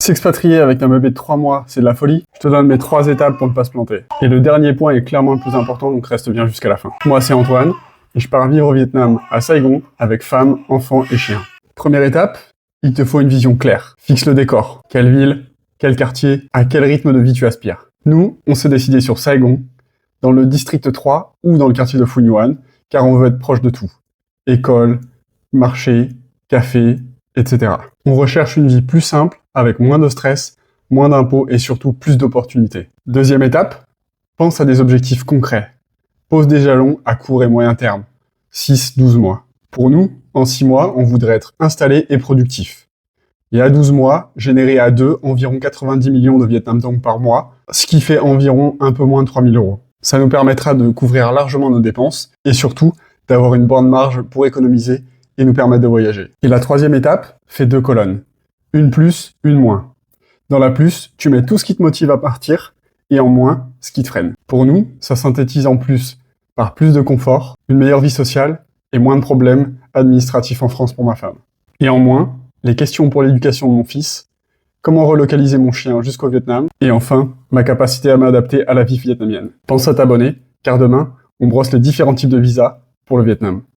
S'expatrier avec un bébé de 3 mois, c'est de la folie. Je te donne mes 3 étapes pour ne pas se planter. Et le dernier point est clairement le plus important, donc reste bien jusqu'à la fin. Moi, c'est Antoine, et je pars vivre au Vietnam, à Saigon, avec femme, enfant et chien. Première étape, il te faut une vision claire. Fixe le décor. Quelle ville, quel quartier, à quel rythme de vie tu aspires. Nous, on s'est décidé sur Saigon, dans le district 3 ou dans le quartier de Phu Nguyen, car on veut être proche de tout. École, marché, café, etc. On recherche une vie plus simple, avec moins de stress, moins d'impôts et surtout plus d'opportunités. Deuxième étape, pense à des objectifs concrets. Pose des jalons à court et moyen terme. 6-12 mois. Pour nous, en 6 mois, on voudrait être installé et productif. Et à 12 mois, générer à 2 environ 90 millions de Vietnam Dong par mois, ce qui fait environ un peu moins de 3 000 euros. Ça nous permettra de couvrir largement nos dépenses et surtout d'avoir une bonne marge pour économiser et nous permettre de voyager. Et la troisième étape fait 2 colonnes. Une plus, une moins. Dans la plus, tu mets tout ce qui te motive à partir et en moins, ce qui te freine. Pour nous, ça synthétise en plus par plus de confort, une meilleure vie sociale et moins de problèmes administratifs en France pour ma femme. Et en moins, les questions pour l'éducation de mon fils, comment relocaliser mon chien jusqu'au Vietnam, et enfin, ma capacité à m'adapter à la vie vietnamienne. Pense à t'abonner, car demain, on brosse les différents types de visas pour le Vietnam.